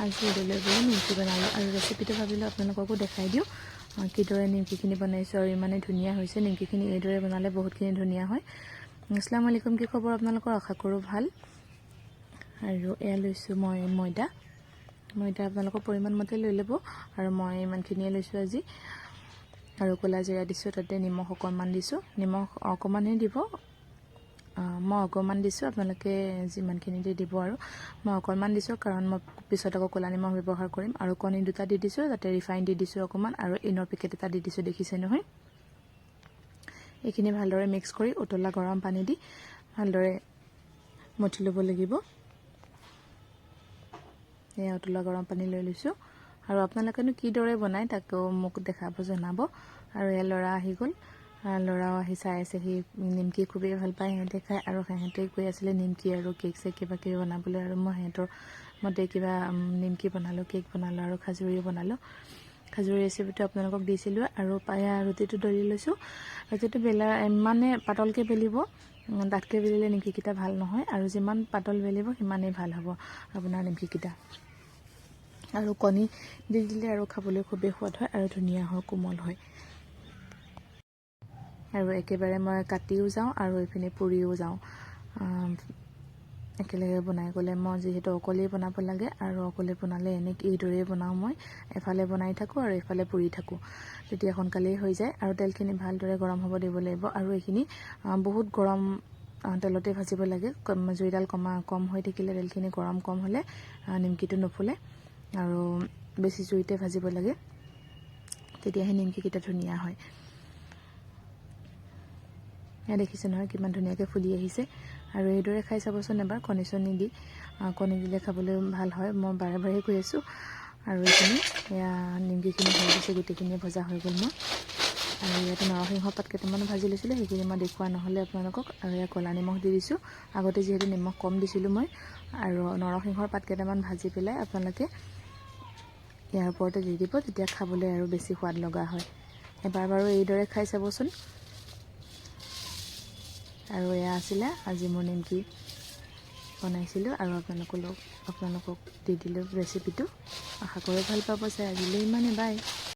আজি ইডলৈ গৈ নিমকি বনালোঁ আৰু ৰেচিপিটো ভাবিলোঁ আপোনালোককো দেখাই দিওঁ কিদৰে নিমকিখিনি বনাইছোঁ আৰু ইমানেই ধুনীয়া হৈছে। নিমকিখিনি এইদৰে বনালে বহুতখিনি ধুনীয়া হয়। আসসালামু আলাইকুম, কি খবৰ আপোনালোকৰ? আশা কৰোঁ ভাল। আৰু এয়া লৈছোঁ মই ময়দা আপোনালোকৰ পৰিমাণ মতে লৈ ল'ব আৰু মই ইমানখিনিয়ে লৈছোঁ আজি। আৰু ক'লা জিৰা দিছোঁ, তাতে নিমখ অকণমান দিছোঁ, নিমখ অকণমানহে দিব, মই অকণমান দিছোঁ, আপোনালোকে যিমানখিনি দিব আৰু মই অকণমান দিছোঁ কাৰণ মই পিছত আকৌ ক'লা নিমখ ব্যৱহাৰ কৰিম। আৰু কণী দুটা দি দিছোঁ, তাতে ৰিফাইন দি দিছোঁ অকণমান আৰু ইনৰ পেকেট এটা দি দিছোঁ, দেখিছে নহয়। এইখিনি ভালদৰে মিক্স কৰি উতলা গৰম পানী দি ভালদৰে মঠি ল'ব লাগিব। এয়া উতলা গৰম পানী লৈ লৈছোঁ আৰু আপোনালোকেনো কিদৰে বনায় তাকো মোক দেখাব, জনাব। আৰু এয়া ল'ৰা আহি গ'ল, ল'ৰাও আহি চাই আছে, সি নিমকি খুবেই ভাল পায়, সিহঁতে খায়। আৰু সিহঁতে কৈ আছিলে নিমকি আৰু কেক চেক কিবা কিবি বনাবলৈ, আৰু মই সিহঁতৰ মতে কিবা নিমকি বনালোঁ, কেক বনালোঁ আৰু খাজুৰিও বনালোঁ। খাজুৰি ৰেচিপিটো আপোনালোকক দিছিলোঁ। আৰু এয়া ৰুটিটো দৰি লৈছোঁ। ৰুটিটো ইমানে পাতলকৈ বেলিব, ডাঠকৈ বেলিলে নিমকিকেইটা ভাল নহয়, আৰু যিমান পাতল বেলিব সিমানেই ভাল হ'ব আপোনাৰ নিমকিকেইটা। আৰু কণী দি দিলে আৰু খাবলৈ খুবেই সোৱাদ হয় আৰু ধুনীয়া হয়, কোমল হয়। আৰু একেবাৰে মই কাটিও যাওঁ আৰু এইপিনে পুৰিও যাওঁ, একেলগে বনাই গ'লে। মই যিহেতু অকলেই বনাব লাগে আৰু অকলে বনালে এইদৰেই বনাওঁ মই, এফালে বনাই থাকোঁ আৰু এফালে পুৰি থাকোঁ, তেতিয়া সোনকালেই হৈ যায়। আৰু তেলখিনি ভালদৰে গৰম হ'ব দিব লাগিব। আৰু এইখিনি বহুত গৰম তেলতে ভাজিব লাগে, জুইডাল কম হৈ থাকিলে, তেলখিনি কম হ'লে নিমকিটো নুফুলে। আৰু বেছি জুইতে ভাজিব লাগে, তেতিয়াহে নিমকিকেইটা ধুনীয়া হয়। এয়া দেখিছে নহয় কিমান ধুনীয়াকৈ ফুলি আহিছে। আৰু এইদৰে খাই চাবচোন এবাৰ, কণী চণী দি, কণী দিলে খাবলৈ ভাল হয়, মই বাৰে বাৰে কৈ আছোঁ। আৰু এইখিনি এয়া নিমকিখিনি হৈ গৈছে, গোটেইখিনিয়ে ভজা হৈ গ'ল মোৰ। আৰু ইয়াতে নৰসিংহ পাত কেইটামানো ভাজি লৈছিলোঁ, সেইখিনি মই দেখুওৱা নহ'লে আপোনালোকক। আৰু ইয়াত ক'লা নিমখ দি দিছোঁ, আগতে যিহেতু নিমখ কম দিছিলোঁ মই। আৰু নৰসিংহৰ পাত কেইটামান ভাজি পেলাই আপোনালোকে ইয়াৰ ওপৰতে দি দিব, তেতিয়া খাবলৈ আৰু বেছি সোৱাদ লগা হয়। এবাৰ বাৰু এইদৰে খাই চাবচোন। আৰু এয়া আছিলে আজি মোৰ নিমকি বনাইছিলোঁ আৰু আপোনালোকক দি দিলোঁ ৰেচিপিটো। আশা কৰোঁ ভাল পাব চাই। আজিলৈ ইমানেই, বাই।